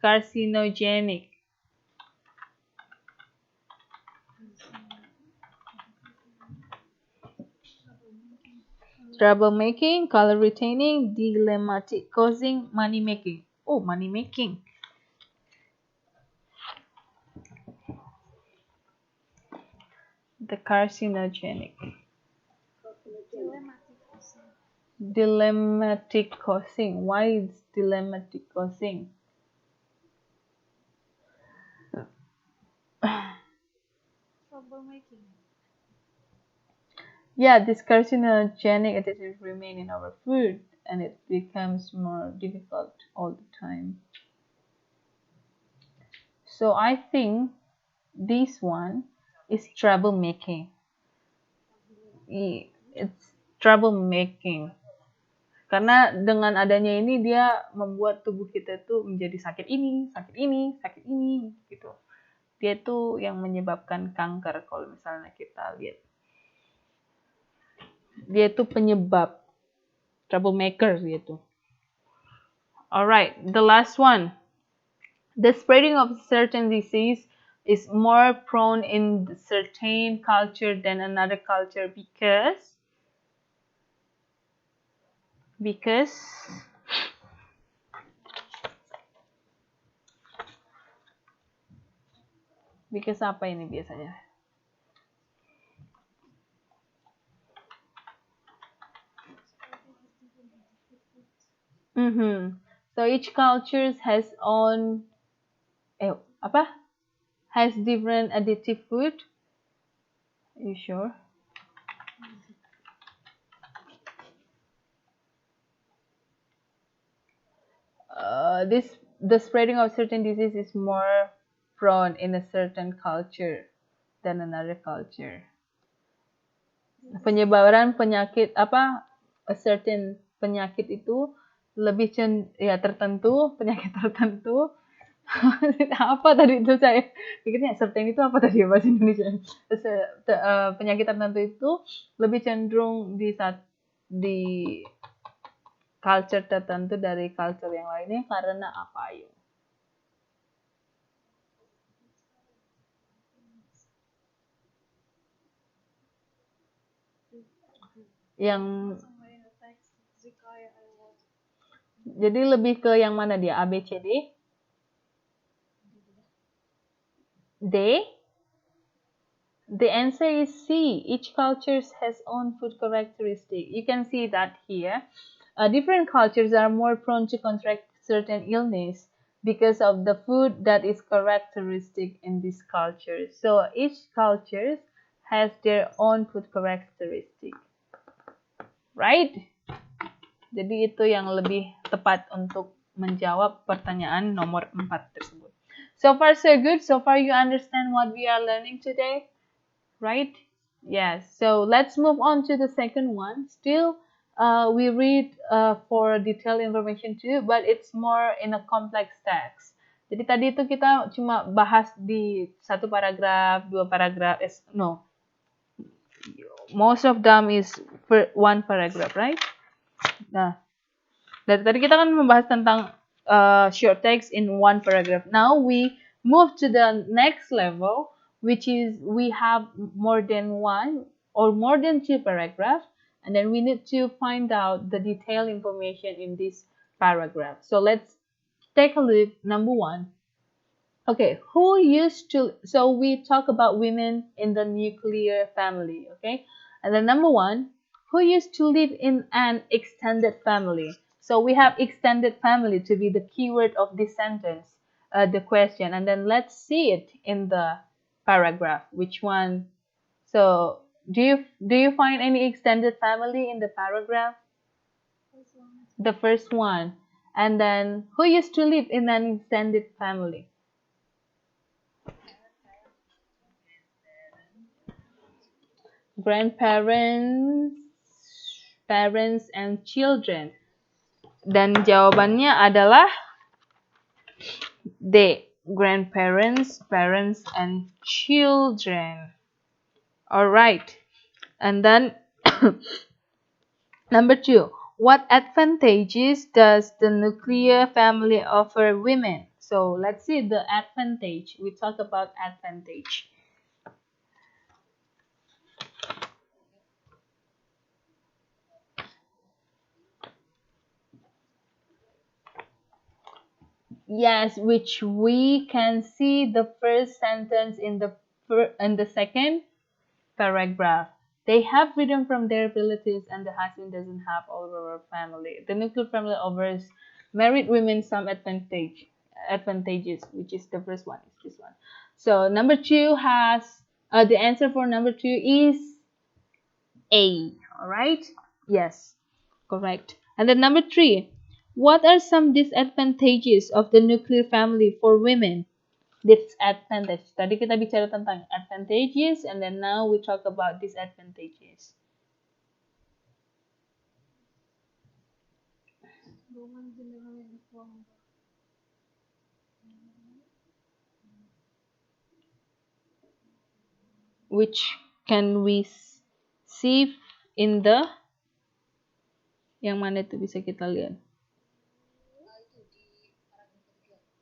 carcinogenic. Troublemaking, color retaining, dilemmatic, causing, money making. Oh, money making. The carcinogenic. Dilemmatic causing. Why is dilemmatic causing? Troublemaking. Yeah, this carcinogenic additives remain in our food and it becomes more difficult all the time. So I think this one is troublemaking. It's troublemaking. Karena dengan adanya ini dia membuat tubuh kita tuh menjadi sakit ini, sakit ini, sakit ini gitu. Dia tuh yang menyebabkan kanker kalau misalnya kita lihat. Dia tuh penyebab troublemaker gitu. Alright, the last one. The spreading of certain disease is more prone in certain culture than another culture because apa ini biasanya? So each culture has has different additive food. Are you sure? The spreading of certain disease is more prone in a certain culture than another culture. Penyebaran penyakit a certain penyakit itu lebih tertentu, penyakit tertentu. Apa tadi itu saya pikirnya certain itu apa tadi ya bahasa Indonesia? Penyakit tertentu itu lebih cenderung di culture tertentu dari culture yang lainnya karena apa yuk? Yang jadi lebih ke yang mana dia? A, B, C, D? D? The answer is C. Each culture has own food characteristic. You can see that here. Different cultures are more prone to contract certain illness because of the food that is characteristic in this culture. So each culture has their own food characteristic. Right? Jadi itu yang lebih tepat untuk menjawab pertanyaan nomor 4 tersebut. So far so good. So far you understand what we are learning today, right? Yes. So let's move on to the second one. Still, we read for detailed information too, but it's more in a complex text. Jadi tadi itu kita cuma bahas di satu paragraf, dua paragraf. No, most of them is for one paragraph, right? Nah, dari tadi kita kan membahas tentang short text in one paragraph. Now we move to the next level, which is we have more than one or more than two paragraphs, and then we need to find out the detailed information in this paragraph. So let's take a look. Number one. Okay, so we talk about women in the nuclear family, okay? And then number one, who used to live in an extended family? So we have extended family to be the keyword of this sentence, the question. And then let's see it in the paragraph. Which one? So do you find any extended family in the paragraph? The first one. And then who used to live in an extended family? Grandparents, parents, and children. Dan jawabannya adalah D. Grandparents, parents, and children. Alright. And then number two. What advantages does the nuclear family offer women? So let's see the advantage. We talk about advantage. Yes, which we can see the first sentence in the second paragraph. They have freedom from their relatives, and the husband doesn't have over our family. The nuclear family offers married women some advantages, which is the first one. Is this one. So number two has the answer for number two is A. All right. Yes, correct. And then number three, what are some disadvantages of the nuclear family for women? Disadvantage. Tadi kita bicara tentang advantages, and then now we talk about disadvantages. Which can we see in the yang mana itu bisa kita lihat?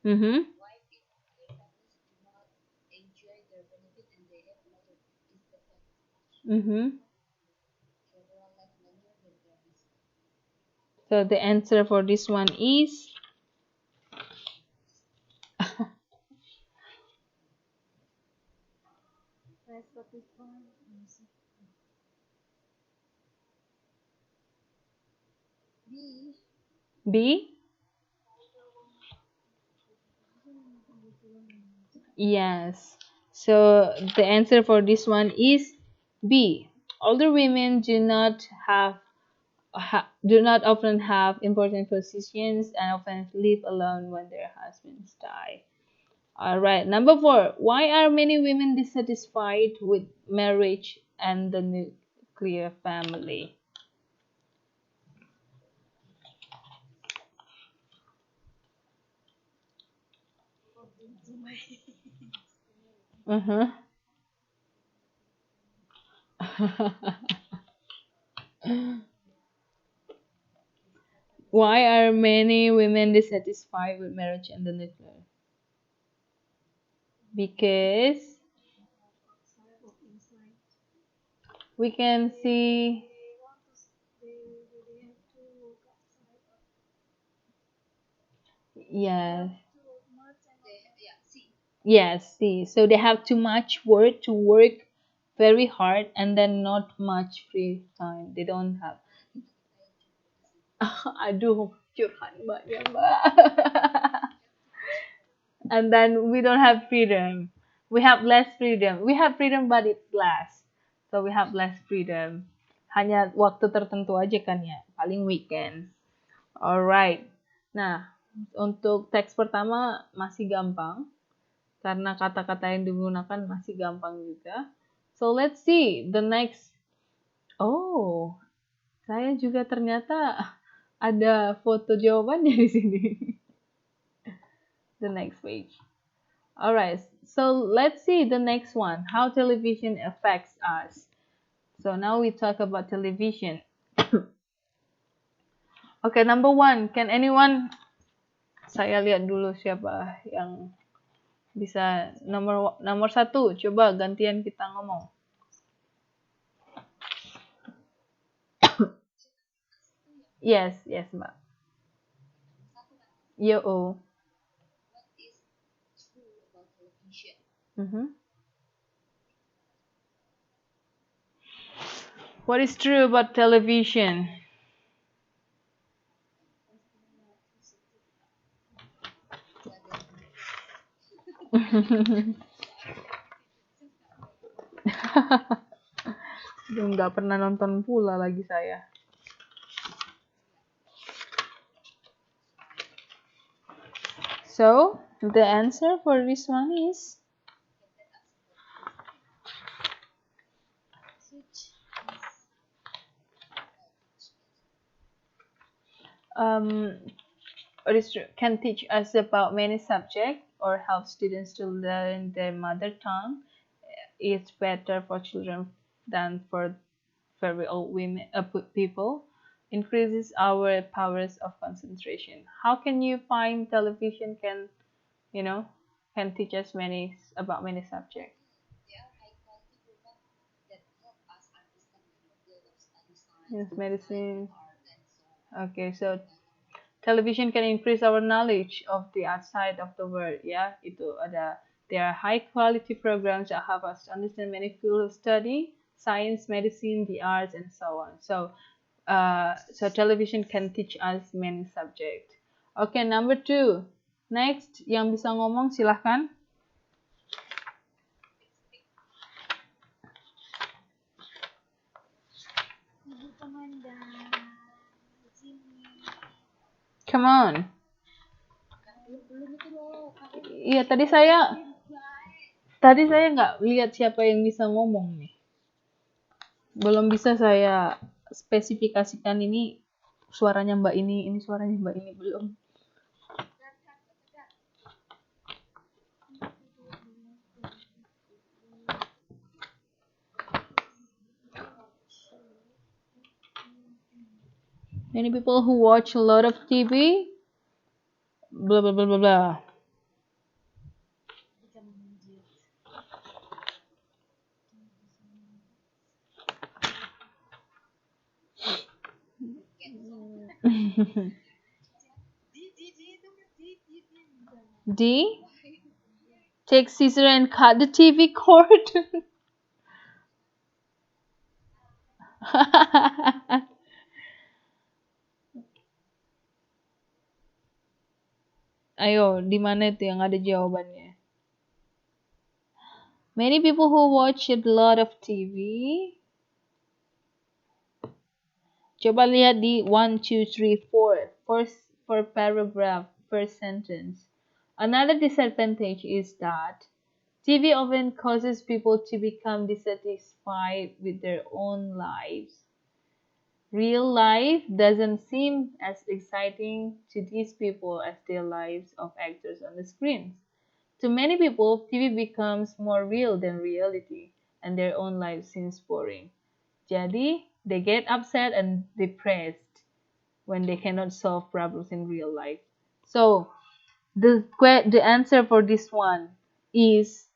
Mm-hmm. Mm-hmm. So the answer for this one is B. Yes. So the answer for this one is B. Older women do not often have important positions and often live alone when their husbands die. All right. Number four. Why are many women dissatisfied with marriage and the nuclear family? Uh-huh. Why are many women dissatisfied with marriage and the nuclear? Because we can see, yes, yes, see, so they have too much work to work very hard and then not much free time. They don't have. Aduh, curhat mbaknya mbak. And then we don't have freedom. We have less freedom. We have freedom, but it's less. So we have less freedom. Hanya waktu tertentu aja kan ya, paling weekend. Alright. Nah, untuk teks pertama masih gampang karena kata-kata yang digunakan masih gampang juga. So let's see the next. Oh, saya juga ternyata ada foto jawabannya di sini. The next page. Alright, so let's see the next one. How television affects us. So now we talk about television. Okay, number one. Can anyone? Saya lihat dulu siapa yang bisa nomor satu. Coba gantian kita ngomong. Yes, yes, Mbak. Yo. Mm-hmm. What is true about television? Nggak pernah nonton pula lagi saya. So the answer for this one is what is true, can teach us about many subjects or help students to learn their mother tongue. It's better for children than for very old women people. Increases our powers of concentration. How can you find television can you know, can teach us many about many subjects. Yes, medicine. Okay, so television can increase our knowledge of the outside of the world. Yeah, itu ada. There are high quality programs that help us to understand many fields of study, science, medicine, the arts, and so on. So television can teach us many subjects. Okay, number two. Next, yang bisa ngomong silahkan. Come on. Iya, tadi saya nggak lihat siapa yang bisa ngomong nih. Belum bisa saya spesifikasikan ini suaranya Mbak ini suaranya Mbak ini belum. Many people who watch a lot of TV, blah blah blah blah blah. D. Take scissor and cut the TV cord. Ayo, di mana itu yang ada jawabannya? Many people who watch a lot of TV. Coba lihat di 1, 2, 3, 4. For paragraph, first sentence. Another disadvantage is that TV often causes people to become dissatisfied with their own lives. Real life doesn't seem as exciting to these people as their lives of actors on the screens. To many people, TV becomes more real than reality, and their own life seems boring. Jadi, they get upset and depressed when they cannot solve problems in real life. So, the answer for this one is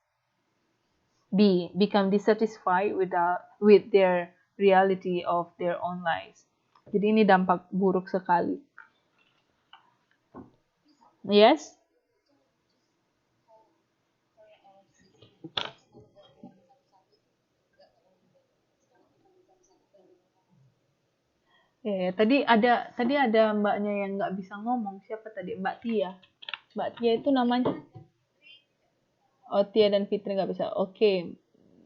B. Become dissatisfied with their reality of their own lives. Jadi ini dampak buruk sekali. Yes? Ya, tadi ada mbaknya yang nggak bisa ngomong. Siapa tadi? Mbak Tia. Mbak Tia itu namanya. Oh, Tia dan Fitri nggak bisa. Oke.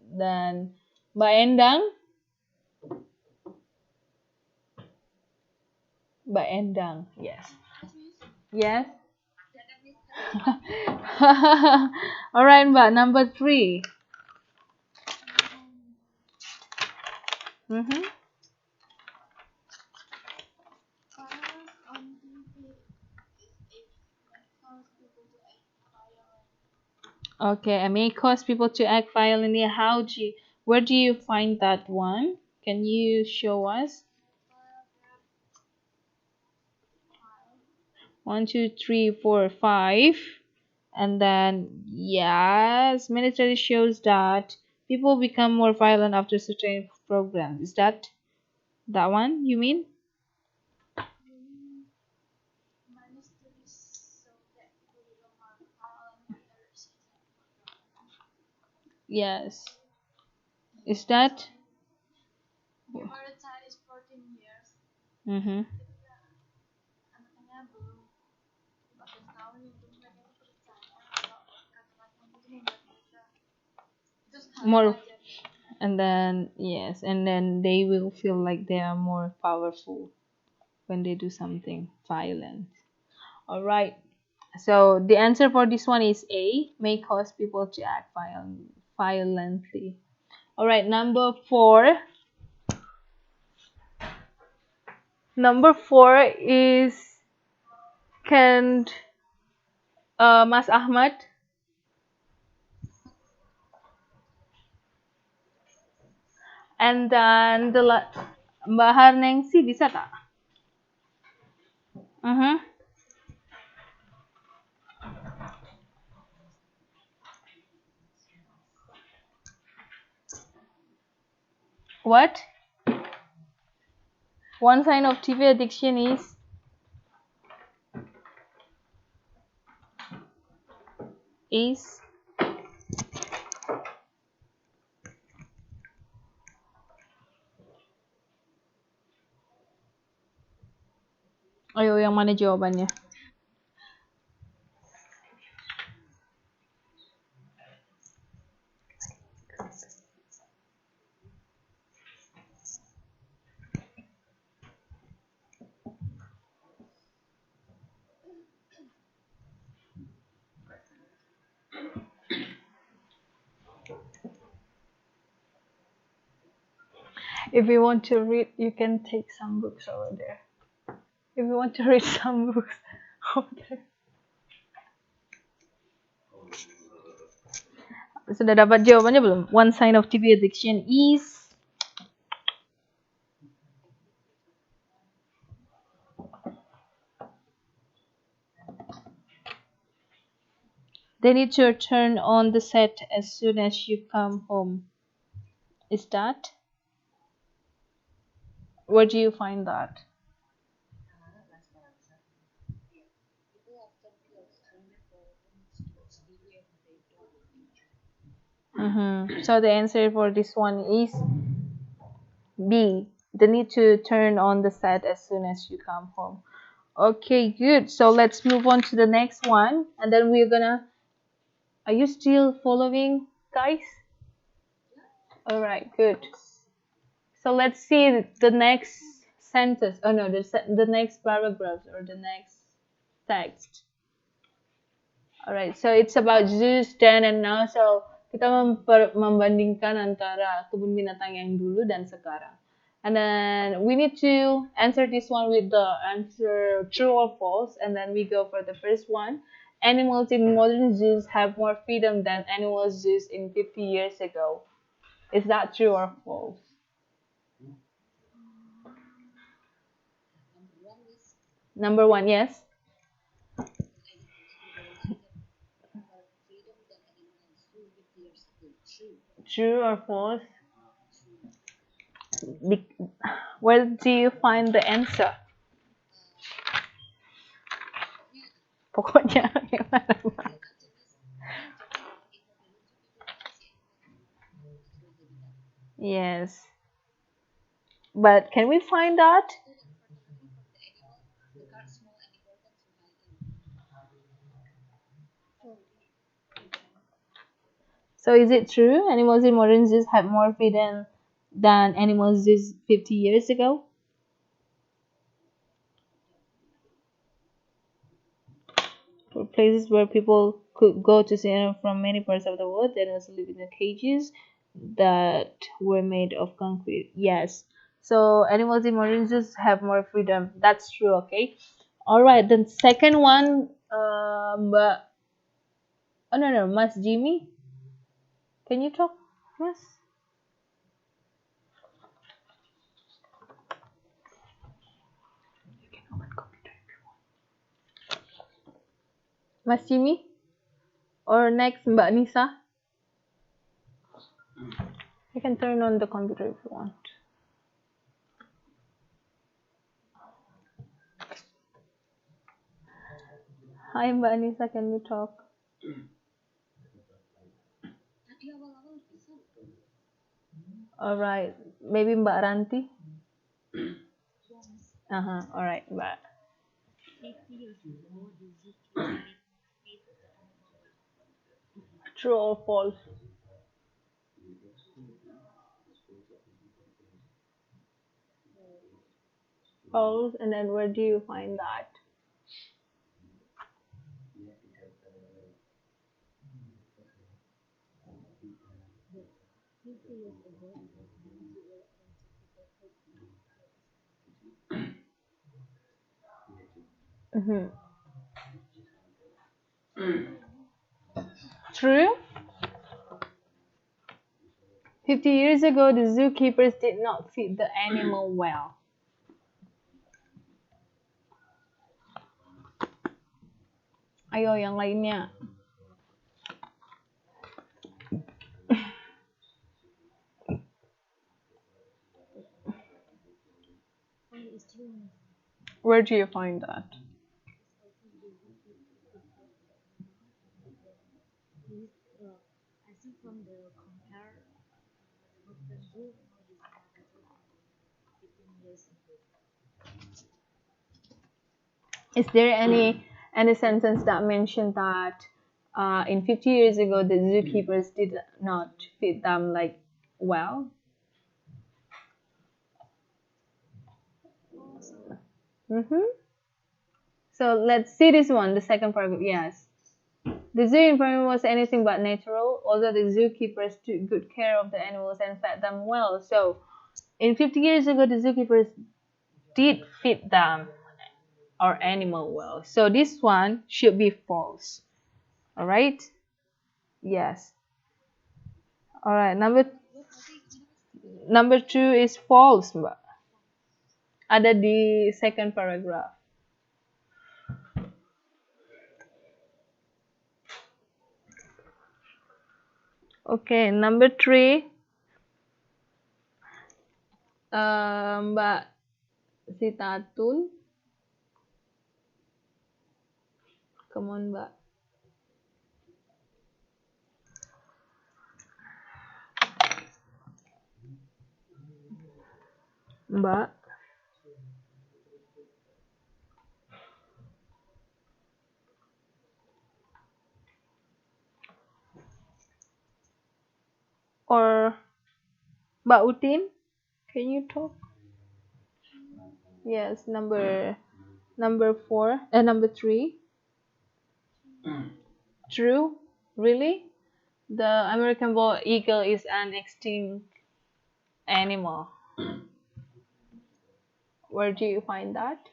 Dan Mbak Endang. Mbak Endang. Yes. Yes. Alright, Mbak. Number 3. Mm-hmm. Okay, I may cause people to act violently. Where do you find that one? Can you show us? 1, 2, 3, 4, 5. And then, yes, many studies shows that people become more violent after certain programs. Is that one you mean? Yes. Is that? Mm-hmm. More, and then yes, and then they will feel like they are more powerful when they do something violent. All right. So the answer for this one is A. May cause people to act violently. All right. Number 4. Number 4 is can Mas Ahmad. And then Mbak Harnengsi bisa tak? What? One sign of TV addiction is ayo yang mana jawabannya? If you want to read, you can take some books over there. If you want to read some books over there. Sudah dapat jawabannya belum? One sign of TV addiction is they need to turn on the set as soon as you come home. Is that? Where do you find that? So the answer for this one is B. They need to turn on the set as soon as you come home. Okay, good. So let's move on to the next one. And then we're gonna... Are you still following, guys? Alright, good. So let's see the next sentence. Oh no, the next paragraph or the next text. Alright, so it's about zoos then and now. So kita membandingkan antara kebun binatang yang dulu dan sekarang. And then we need to answer this one with the answer true or false. And then we go for the first one. Animals in modern zoos have more freedom than animal zoos in 50 years ago. Is that true or false? Number one, yes. True or false? Where do you find the answer? Pokoknya gimana? Yes. But can we find that? So is it true? Animals in modern zoos have more freedom than animal zoos 50 years ago? For places where people could go to see animals from many parts of the world, they also live in the cages that were made of concrete. Yes. So animals in modern zoos have more freedom. That's true, okay? Alright, the second one, Mbak... Oh no, Mas Jimmy? Can you talk, Mas? You can open computer if you want. Mas Jimmy? Or next, Mbak Nisa? You can turn on the computer if you want. Hi Mbak Nisa, can you talk? Alright, maybe Mbak Ranti? Alright, Mbak. True or false? False, and then where do you find that? True? 50 years ago, the zookeepers did not feed the animal well. Ayo, yang lainnya. Where do you find that? Is there any sentence that mentioned that in 50 years ago the zookeepers did not feed them like well? Mm-hmm. So let's see this one, the second paragraph. Yes. The zoo environment was anything but natural, although the zookeepers took good care of the animals and fed them well. So in 50 years ago, the zookeepers did feed them or animal well. So this one should be false. All right? Yes. All right. Number two is false, Mbak. Ada di second paragraph. Okay, number three, Mbak Sitatun. Come on, Mbak. Mbak. Or Mbak Utin, can you talk? Yes, number four, number three. True, really? The American bald eagle is an extinct animal. Where do you find that?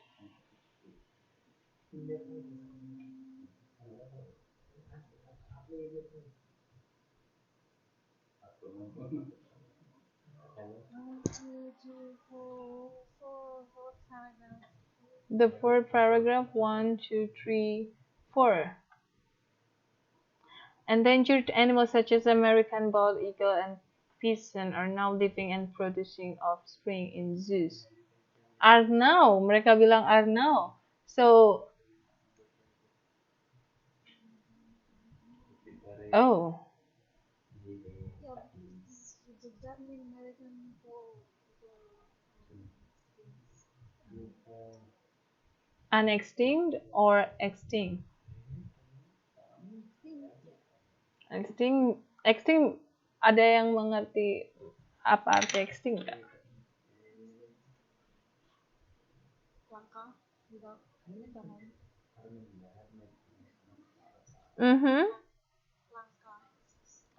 The fourth paragraph, one, two, three, four. Endangered animals such as American bald eagle and bison are now living and producing offspring in zoos. Are now, mereka bilang are now. So, oh, unextinct or extinct? Extinct, ada yang mengerti apa arti extinct nggak? Mhm.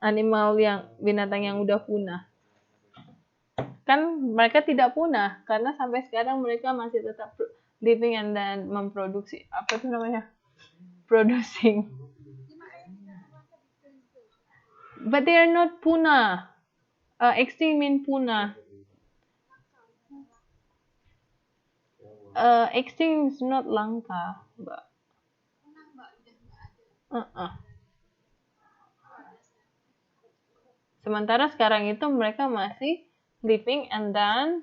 Animal yang binatang yang udah punah. Kan mereka tidak punah karena sampai sekarang mereka masih tetap living and then memproduksi apa itu namanya? Producing. But they are not punah. Extinct mean punah. Extinct is not langka, Mbak. Uh-uh. Sementara sekarang itu mereka masih living and then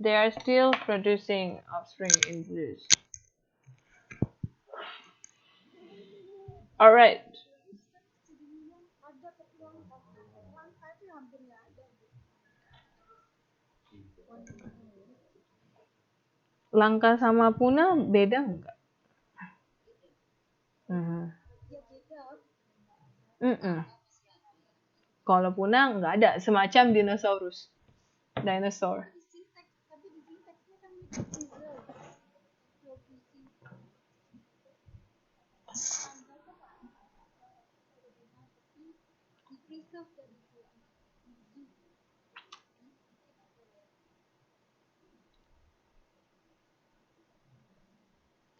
they are still producing offspring in zoos. Alright. Langka sama punah beda nggak? Mm-mm. Kalau punah nggak ada, semacam dinosaurus. Dinosaur.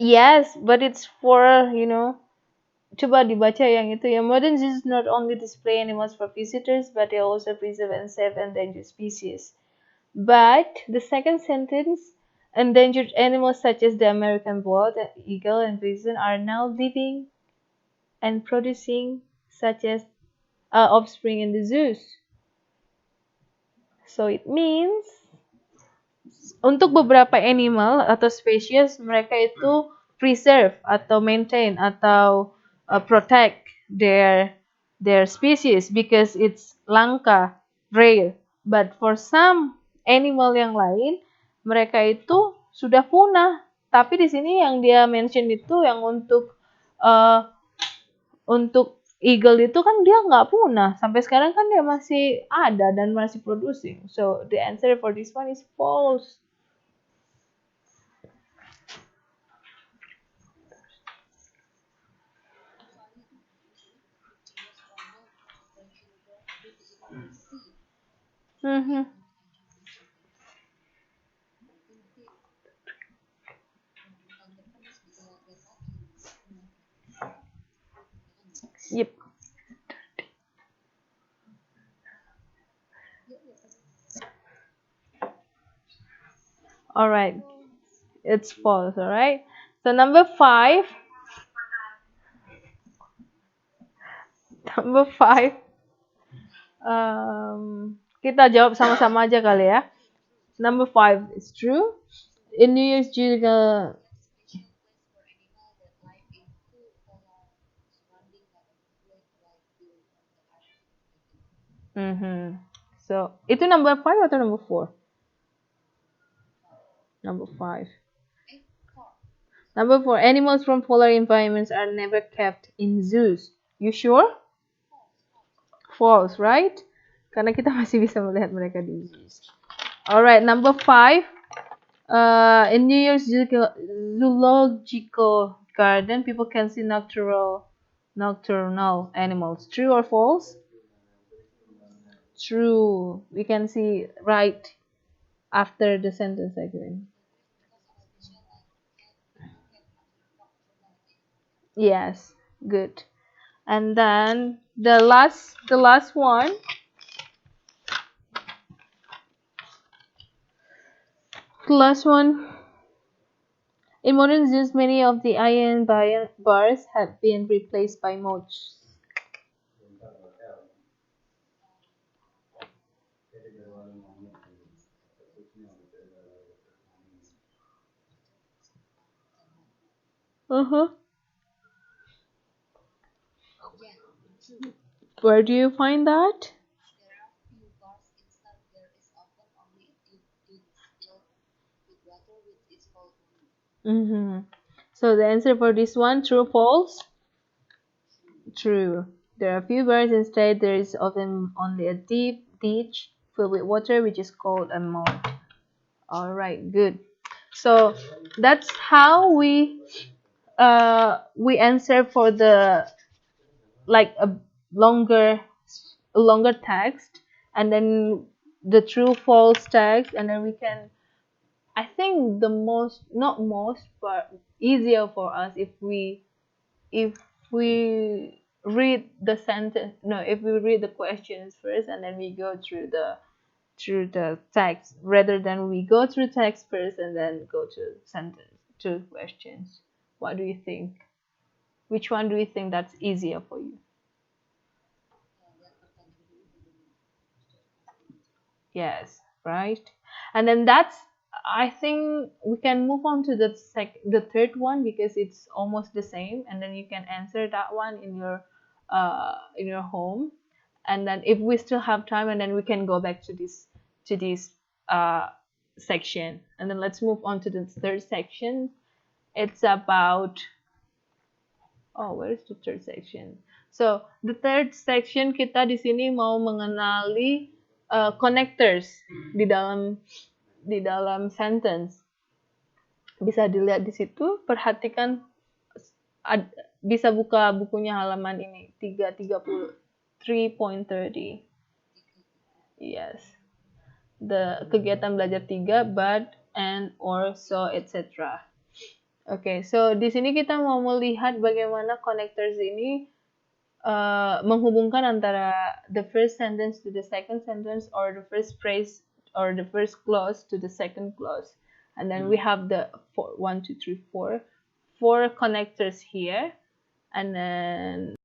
Yes, but it's for, coba dibaca yang itu ya. Modern zoos not only display animals for visitors, but they also preserve and save endangered species. But the second sentence, endangered animals such as the American bald eagle and bison are now living and producing such as offspring in the zoos. So it means Untuk beberapa animal atau species, mereka itu preserve atau maintain atau protect their species because it's langka, rare. But for some animal yang lain, mereka itu sudah punah. Tapi di sini yang dia mention itu yang uh, untuk eagle itu kan dia nggak punah. Sampai sekarang kan dia masih ada dan masih producing. So the answer for this one is false. Mm-hmm. Yep. All right. It's false. All right. So number five. Number five. Kita jawab sama-sama aja kali ya. Number five is true. In New Year's juga. Mm-hmm. So itu number five atau number four? Number five. Number four. Animals from polar environments are never kept in zoos. You sure? False, right? Karena kita masih bisa melihat mereka di zoos. Alright, number five. In New York Zoological Garden, people can see nocturnal animals. True or false? True. We can see right after the sentence again. Yes, good. And then the last one. The last one. In modern zoos, many of the iron bars have been replaced by moats. Uh-huh. Where do you find that? Mm-hmm. So the answer for this one, true or false? True. There are few bars instead. There is often only a deep ditch filled with water, which is called a moat. All right, good. So that's how we answer for the like longer a longer text, and then the true false text, and then we can. I think the most, not most, but easier for us if we read the sentence, no, if we read the questions first and then we go through the text rather than we go through text first and then go to sentence to questions. What do you think? Which one do you think that's easier for you? Yes, right. And then that's, I think we can move on to the third one because it's almost the same, and then you can answer that one in your home. And then if we still have time, and then we can go back to this uh section. And then let's move on to the third section. It's about, oh, where is the third section? So the third section, kita di sini mau mengenali connectors di dalam sentence. Bisa dilihat di situ, perhatikan, bisa buka bukunya halaman ini 3.30. Yes. The kegiatan belajar 3, but, and, or, so, etc. Oke, so di sini kita mau melihat bagaimana connectors ini menghubungkan antara the first sentence to the second sentence, or the first phrase or the first clause to the second clause. And then we have the four connectors here, and then